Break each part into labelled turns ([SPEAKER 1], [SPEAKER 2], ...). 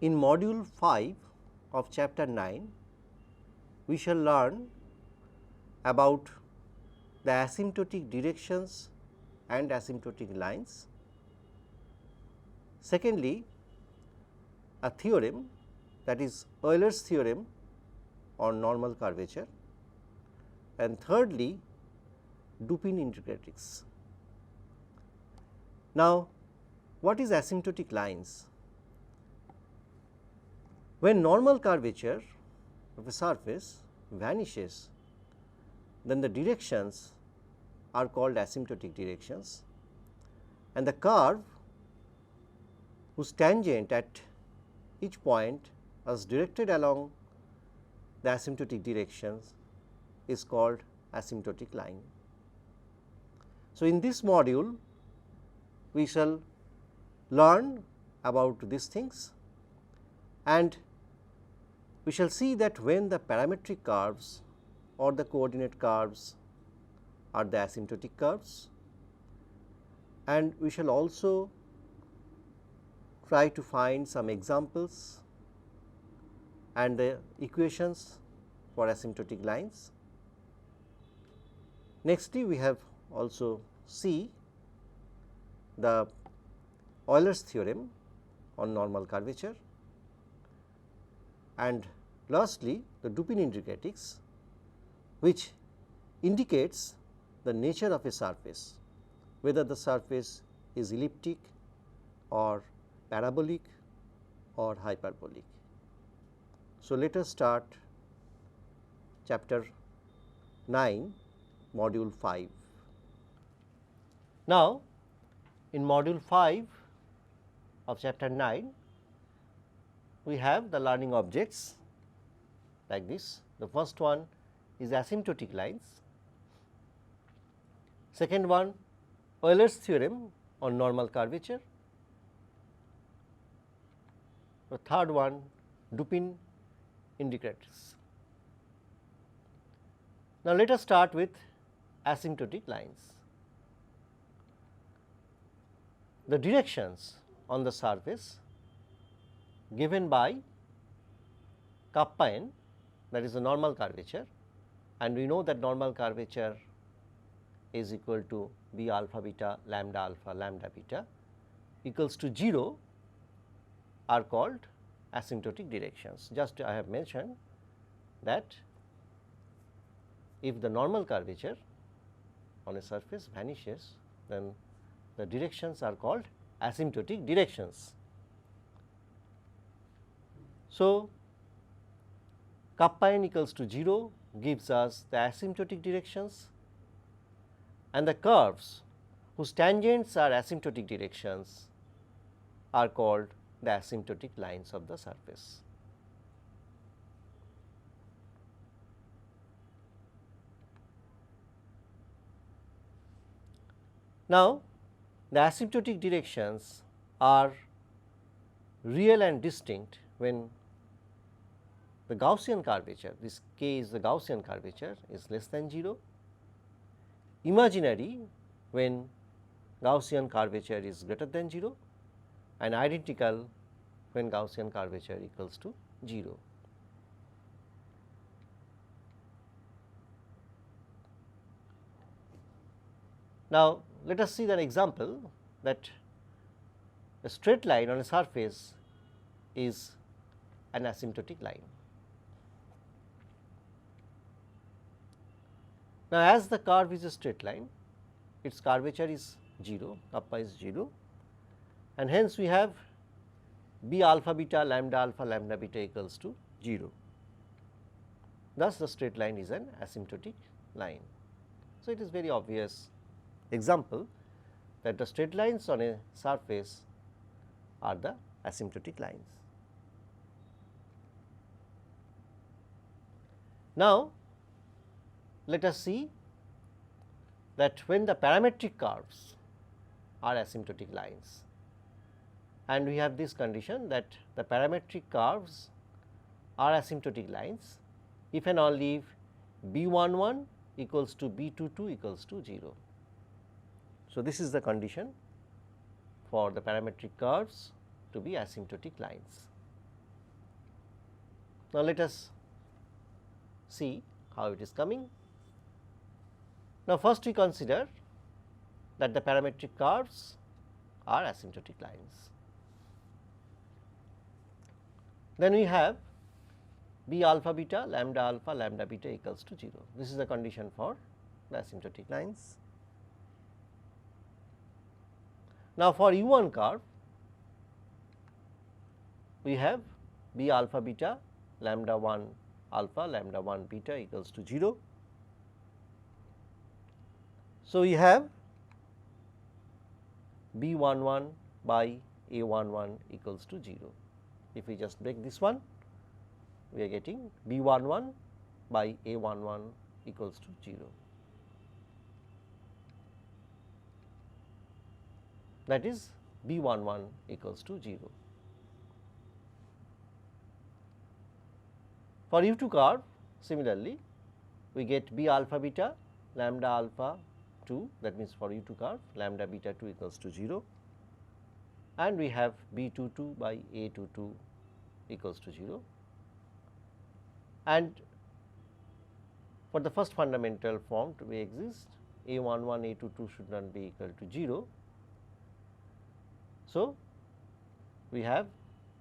[SPEAKER 1] In module 5 of chapter 9, we shall learn about the asymptotic directions and asymptotic lines. Secondly, a theorem, that is Euler's theorem on normal curvature, and thirdly, Dupin integratrix. Now, what is asymptotic lines? When normal curvature of a surface vanishes, then the directions are called asymptotic directions, and the curve whose tangent at each point is directed along the asymptotic directions is called asymptotic line. So, in this module we shall learn about these things, and we shall see that when the parametric curves or the coordinate curves are the asymptotic curves, and we shall also try to find some examples and the equations for asymptotic lines. Nextly, we have also see the Euler's theorem on normal curvature, and lastly the Dupin integratrix, which indicates the nature of a surface, whether the surface is elliptic or parabolic or hyperbolic. So, let us start chapter 9, module 5. Now, in module 5 of chapter 9, we have the learning objects like this. The first one is asymptotic lines, second one Euler's theorem on normal curvature, the third one Dupin integratrix. Now, let us start with asymptotic lines. The directions on the surface given by kappa n, that is the normal curvature, and we know that normal curvature is equal to b alpha beta lambda beta equals to 0 are called asymptotic directions. Just I have mentioned that if the normal curvature on a surface vanishes, then the directions are called asymptotic directions. So, kappa n equals to 0 gives us the asymptotic directions, and the curves whose tangents are asymptotic directions are called the asymptotic lines of the surface. Now, the asymptotic directions are real and distinct when the Gaussian curvature, this k is the Gaussian curvature, is less than 0, imaginary when Gaussian curvature is greater than 0, and identical when Gaussian curvature equals to 0. Now, let us see an example that a straight line on a surface is an asymptotic line. Now, as the curve is a straight line, its curvature is 0, kappa is 0, and hence we have b alpha beta lambda beta equals to 0. Thus, the straight line is an asymptotic line. So, it is very obvious example that the straight lines on a surface are the asymptotic lines. Now, let us see that when the parametric curves are asymptotic lines, and we have this condition that the parametric curves are asymptotic lines if and only if b11 equals to b22 equals to 0. So, this is the condition for the parametric curves to be asymptotic lines. Now, let us see how it is coming. Now, first we consider that the parametric curves are asymptotic lines. Then we have B alpha beta lambda beta equals to 0. This is the condition for the asymptotic lines. Now, for U1 curve, we have B alpha beta lambda 1 alpha lambda 1 beta equals to 0. So, we have B 11 by A 11 equals to 0. If we just break this one, we are getting B 11 by A 11 equals to 0. That is B 11 equals to 0. For U2 curve, similarly, we get B alpha beta lambda alpha 2, that means for U2 curve lambda beta 2 equals to 0, and we have B 22 by A 22 equals to 0, and for the first fundamental form to be exist, A 11 A 22 should not be equal to 0. So, we have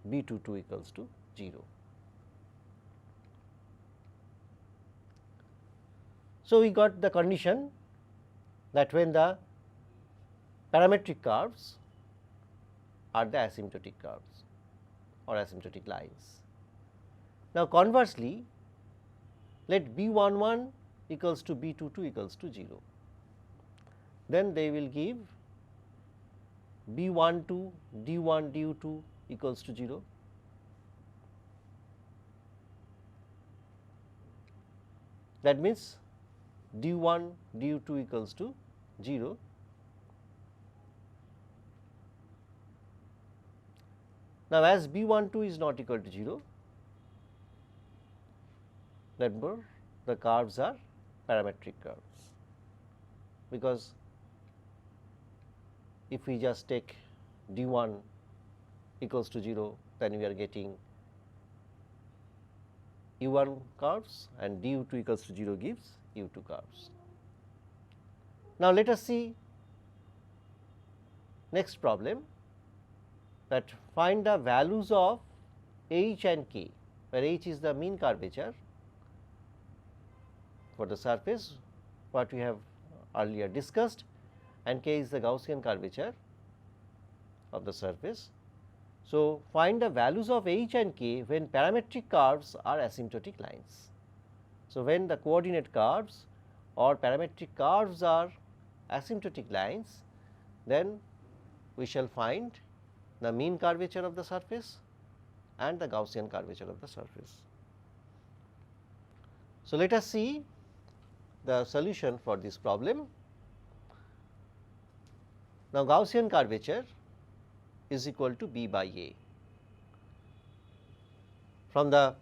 [SPEAKER 1] B 22 equals to 0. So, we got the condition that when the parametric curves are the asymptotic curves or asymptotic lines. Now, conversely, let B 11 equals to B 22 equals to 0, then they will give B 12 D 1 D 2 equals to 0. That means D 1 D 2 equals to 0. Now, as B 12 is not equal to 0, therefore, the curves are parametric curves, because if we just take D 1 equals to 0, then we are getting U 1 curves, and D 2 equals to 0 gives U 2 curves. Now, let us see next problem, that find the values of H and K, where H is the mean curvature for the surface, what we have earlier discussed, and K is the Gaussian curvature of the surface. So, find the values of H and K when parametric curves are asymptotic lines. So, when the coordinate curves or parametric curves are asymptotic lines, then we shall find the mean curvature of the surface and the Gaussian curvature of the surface. So, let us see the solution for this problem. Now, Gaussian curvature is equal to B by A. From the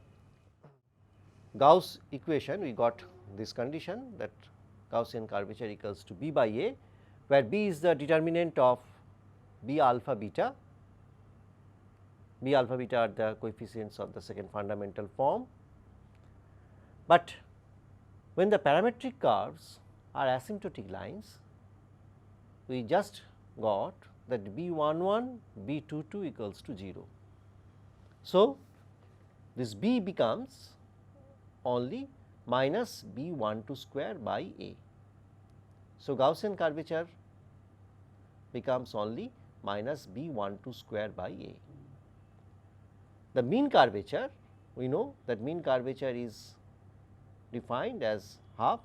[SPEAKER 1] Gauss equation, we got this condition that Gaussian curvature equals to B by A, where B is the determinant of B alpha beta. B alpha beta are the coefficients of the second fundamental form, but when the parametric curves are asymptotic lines, we just got that B 11 B 22 equals to 0. So, this B becomes only minus B 12 square by A. So, Gaussian curvature becomes only minus B 12 square by A. The mean curvature, we know that mean curvature is defined as half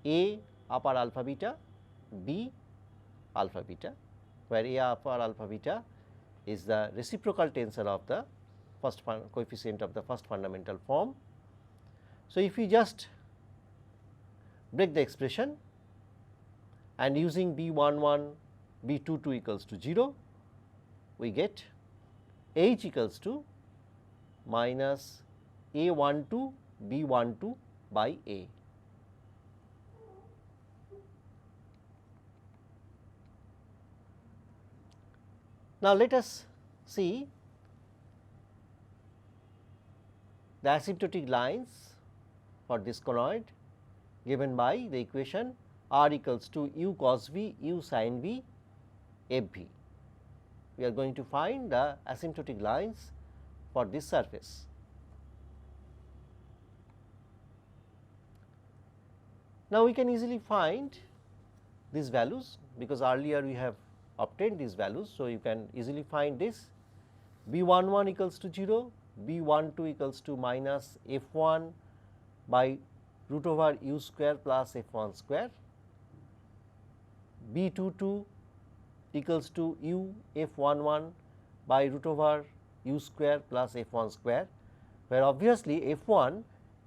[SPEAKER 1] A upper alpha beta B alpha beta, where A upper alpha beta is the reciprocal tensor of the first coefficient of the first fundamental form. So, if we just break the expression and using B 11 B 22 equals to 0, we get H equals to minus A 12 B 12 by A. Now, let us see the asymptotic lines for this conoid given by the equation r equals to u cos v, u sin v, f v. We are going to find the asymptotic lines for this surface. Now, we can easily find these values because earlier we have obtained these values. So, you can easily find this b 11 equals to 0, b 12 equals to minus f 1 by root over u square plus f 1 square, b 22 equals to u f 11 by root over u square plus f 1 square, where obviously f 1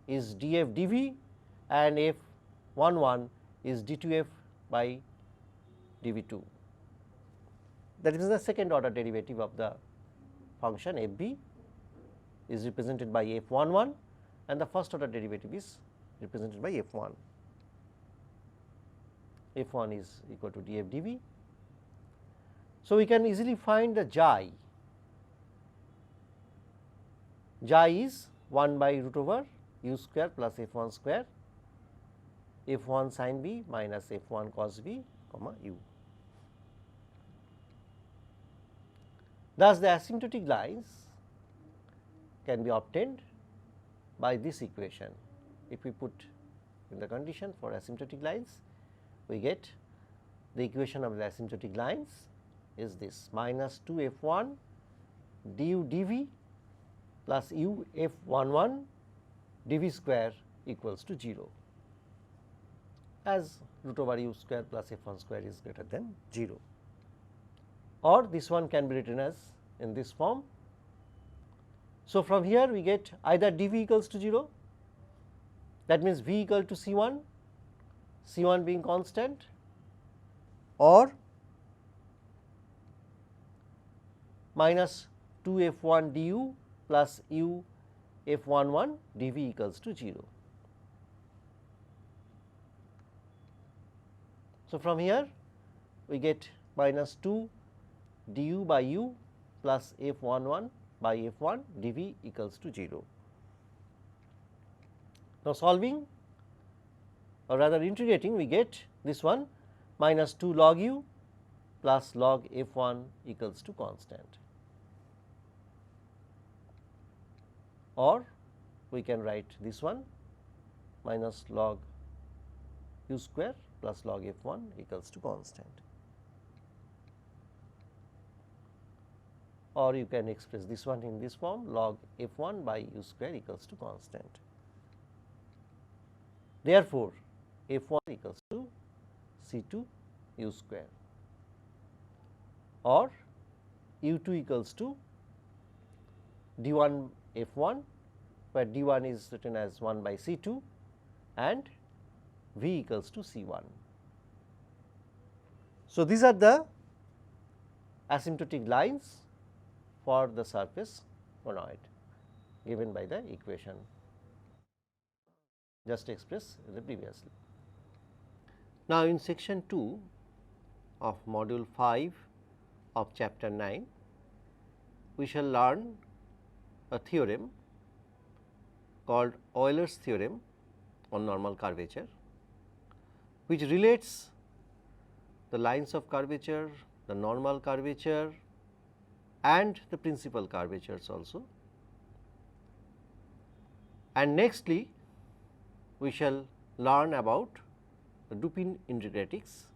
[SPEAKER 1] is df dv and f 11 is d2f by dv2. That is the second order derivative of the function f b is represented by f 11 and the first order derivative is represented by f 1. f 1 is equal to df dv. So, we can easily find the xi. Xi is 1 by root over u square plus f 1 square, f 1 sin v minus f 1 cos v comma u. Thus, the asymptotic lines can be obtained by this equation. If we put in the condition for asymptotic lines, we get the equation of the asymptotic lines is this minus 2 f 1 du dv plus u f 11 dv square equals to 0, as root over u square plus f 1 square is greater than 0, or this one can be written as in this form. So, from here we get either dv equals to 0, that means v equal to c 1, c 1 being constant, or minus 2 f 1 du plus u f 11 dv equals to 0. So, from here we get minus 2 du by u plus f 11 by f 1 dv equals to 0. Now, solving or rather integrating, we get this one minus 2 log u plus log f 1 equals to constant, or we can write this one minus log u square plus log f 1 equals to constant, or you can express this one in this form log f 1 by u square equals to constant. Therefore, f 1 equals to c 2 u square, or u 2 equals to d 1 f 1, where d 1 is written as 1 by c 2 and v equals to c 1. So, these are the asymptotic lines for the surface conoid given by the equation just expressed in the previously. Now, in section 2 of module 5 of chapter 9, we shall learn a theorem called Euler's theorem on normal curvature, which relates the lines of curvature, the normal curvature and the principal curvatures also. And nextly, we shall learn about the Dupin integratics.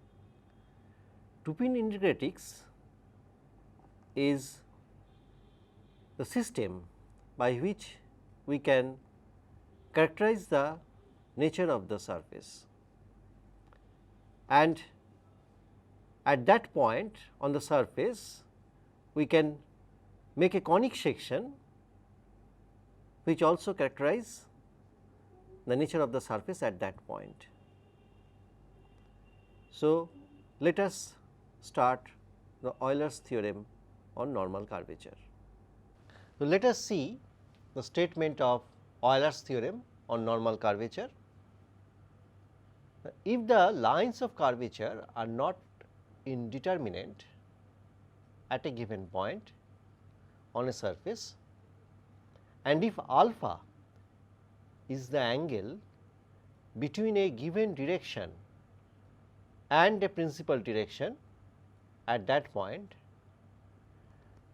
[SPEAKER 1] Dupin integratics is the system by which we can characterize the nature of the surface, and at that point on the surface we can make a conic section which also characterize the nature of the surface at that point. So, let us start the Euler's theorem on normal curvature. So, let us see the statement of Euler's theorem on normal curvature. If the lines of curvature are not indeterminate at a given point on a surface, and if alpha is the angle between a given direction and a principal direction at that point,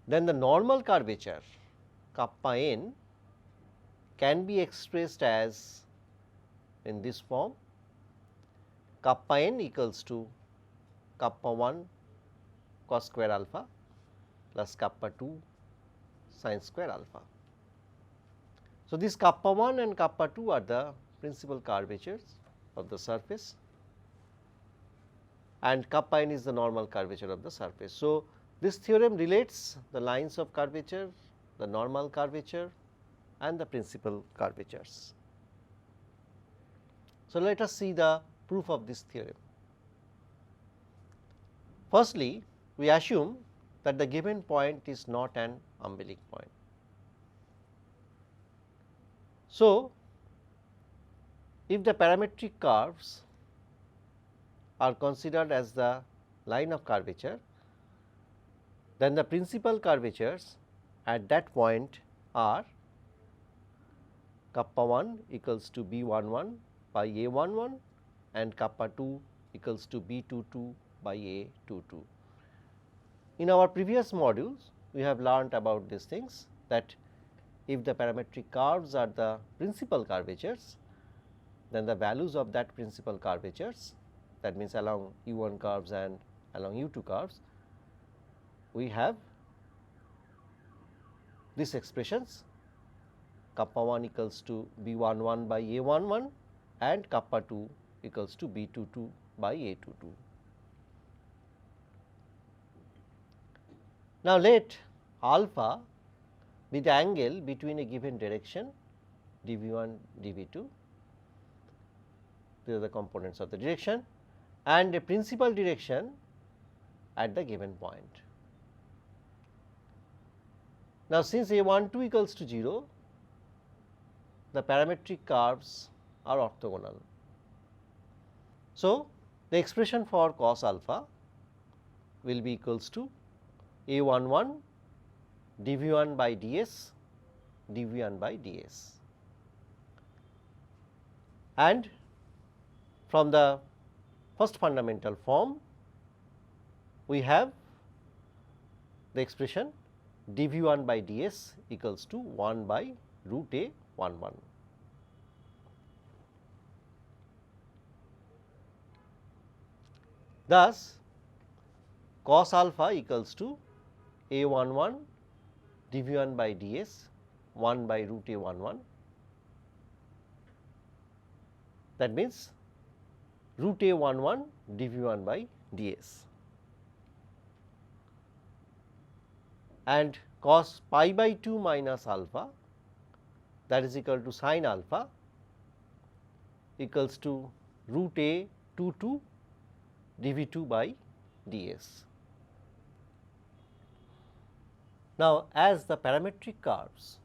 [SPEAKER 1] then the normal curvature kappa n can be expressed as in this form, kappa n equals to kappa 1 cos square alpha plus kappa 2 sin square alpha. So, this kappa 1 and kappa 2 are the principal curvatures of the surface, and kappa n is the normal curvature of the surface. So, this theorem relates the lines of curvature, the normal curvature and the principal curvatures. So, let us see the proof of this theorem. Firstly, we assume that the given point is not an umbilic point. So, if the parametric curves are considered as the line of curvature, then the principal curvatures at that point are kappa 1 equals to B 11 by A 11 and kappa 2 equals to B 22 by A 22. In our previous modules, we have learnt about these things, that if the parametric curves are the principal curvatures, then the values of that principal curvatures, that means along U1 curves and along U2 curves, we have these expressions kappa 1 equals to B 11 by A 11 and kappa 2 equals to B 22 by A 22. Now, let alpha be the angle between a given direction dV1, dV2, these are the components of the direction, and a principal direction at the given point. Now, since A12 equals to 0, the parametric curves are orthogonal. So, the expression for cos alpha will be equals to A11 dV1 by ds dV1 by ds, and from the first fundamental form we have the expression dV1 by ds equals to 1 by root A 11. Thus, cos alpha equals to A11 dV1 by ds 1 by root A 11, that means root A 11 dV1 by ds, and cos pi by 2 minus alpha, that is equal to sin alpha, equals to root A 22 dV2 by ds. Now, as the parametric curves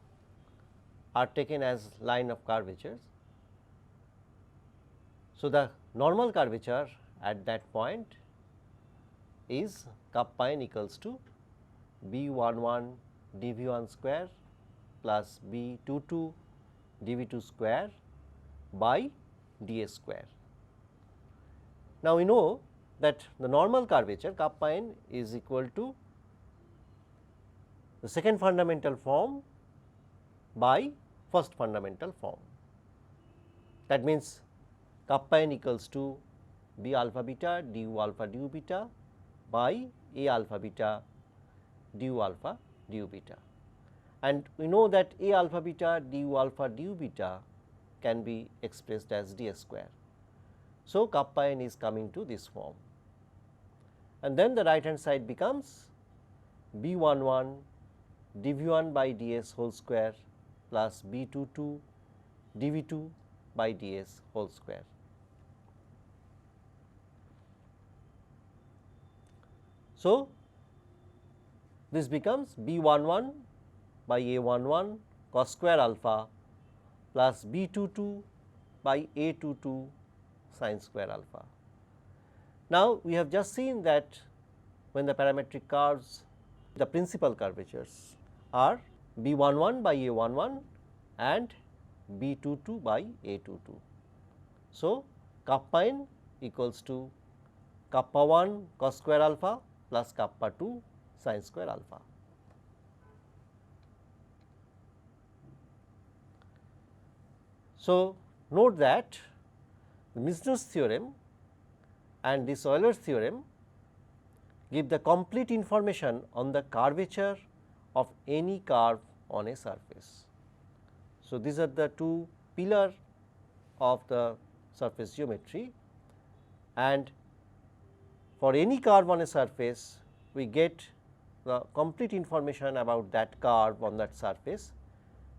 [SPEAKER 1] are taken as line of curvatures, so the normal curvature at that point is kappa n equals to B11 dV1 square plus B22 dV2 square by ds square. Now, we know that the normal curvature kappa n is equal to the second fundamental form by first fundamental form. That means, kappa n equals to B alpha beta du alpha du beta by A alpha beta du alpha du beta, and we know that A alpha beta du alpha du beta can be expressed as ds square. So, kappa n is coming to this form, and then the right hand side becomes B11 dV1 by ds whole square plus B22 dV2 by ds whole square. So, this becomes B11 by A11 cos square alpha plus B22 by A22 sin square alpha. Now, we have just seen that when the parametric curves, the principal curvatures are B11 by A11 and B22 by A22. So, kappa n equals to kappa 1 cos square alpha plus kappa 2 sin square alpha. So, note that the Misner's theorem and this Euler's theorem give the complete information on the curvature of any curve on a surface. So, these are the two pillars of the surface geometry, and for any curve on a surface we get the complete information about that curve on that surface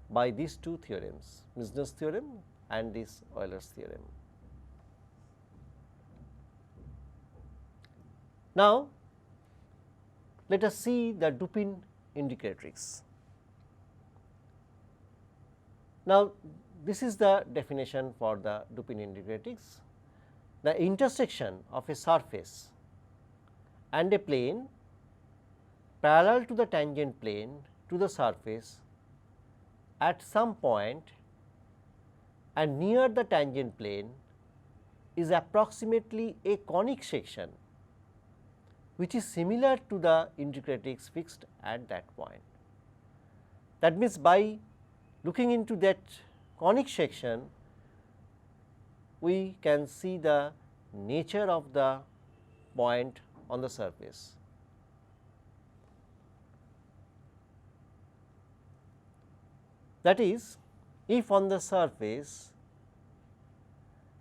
[SPEAKER 1] by these two theorems, Misner's theorem and this Euler's theorem. Now, let us see the Dupin indicatrix. Now, this is the definition for the Dupin indicatrix. The intersection of a surface and a plane parallel to the tangent plane to the surface at some point and near the tangent plane is approximately a conic section which is similar to the indicatrix fixed at that point. That means, by looking into that conic section, we can see the nature of the point on the surface. That is, if on the surface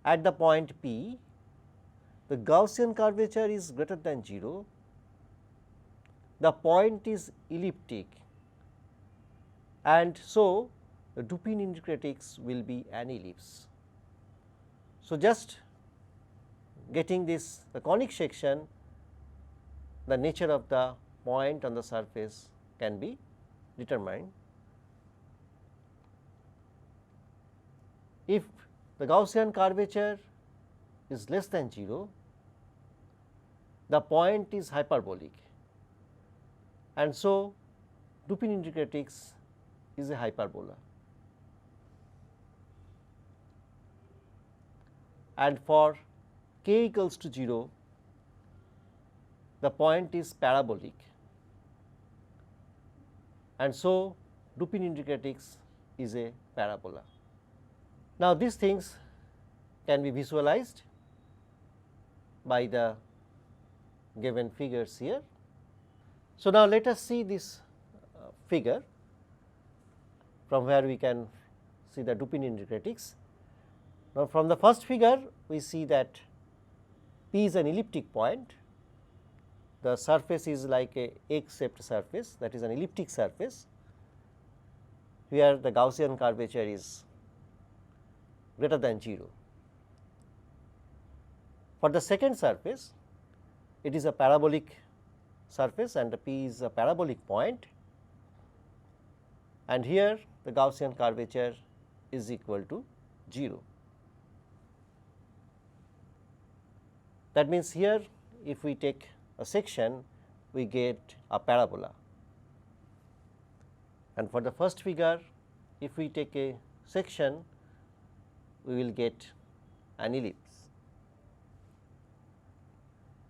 [SPEAKER 1] at the point P the Gaussian curvature is greater than 0, the point is elliptic, and so the Dupin indicatrix will be an ellipse. So, just getting this the conic section, the nature of the point on the surface can be determined. If the Gaussian curvature is less than 0, the point is hyperbolic, and so Dupin indicatrix is a hyperbola. And for k equals to 0, the point is parabolic, and so Dupin indicatrix is a parabola. Now, these things can be visualized by the given figures here. So, now let us see this figure from where we can see the Dupin indicatrix. Now, from the first figure we see that P is an elliptic point, the surface is like a egg-shaped surface, that is an elliptic surface, where the Gaussian curvature is greater than 0. For the second surface, it is a parabolic surface and the P is a parabolic point, and here the Gaussian curvature is equal to 0. That means, here if we take a section we get a parabola, and for the first figure if we take a section we will get an ellipse.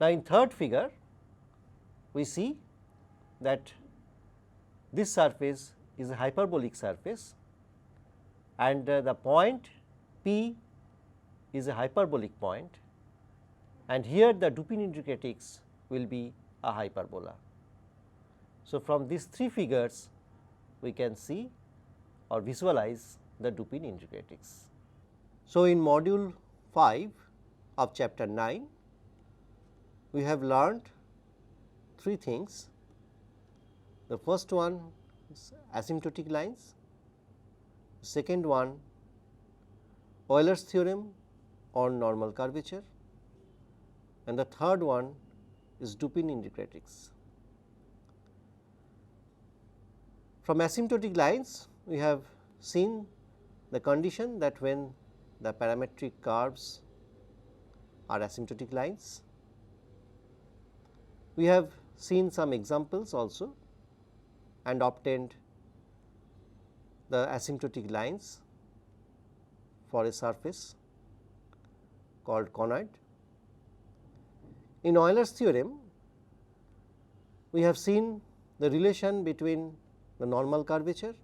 [SPEAKER 1] Now, in third figure we see that this surface is a hyperbolic surface and the point P is a hyperbolic point, and here the Dupin indicatrix will be a hyperbola. So, from these three figures we can see or visualize the Dupin indicatrix. So, in module 5 of chapter 9, we have learned three things. The first one is asymptotic lines, second one Euler's theorem on normal curvature, and the third one is Dupin indicatrix. From asymptotic lines we have seen the condition that when the parametric curves are asymptotic lines. We have seen some examples also and obtained the asymptotic lines for a surface called conoid. In Euler's theorem, we have seen the relation between the normal curvature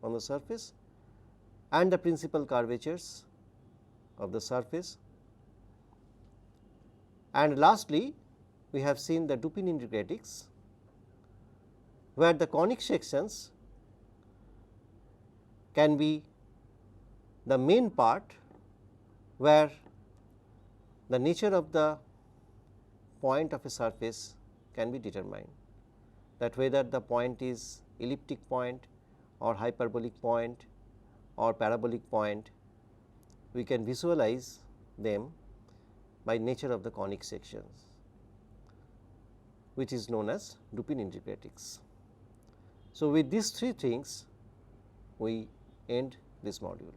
[SPEAKER 1] on the surface and the principal curvatures of the surface. And lastly, we have seen the Dupin integratics, where the conic sections can be the main part, where the nature of the point of a surface can be determined, that whether the point is elliptic point or hyperbolic point or parabolic point, we can visualize them by nature of the conic sections, which is known as Dupin integratics. So, with these three things we end this module.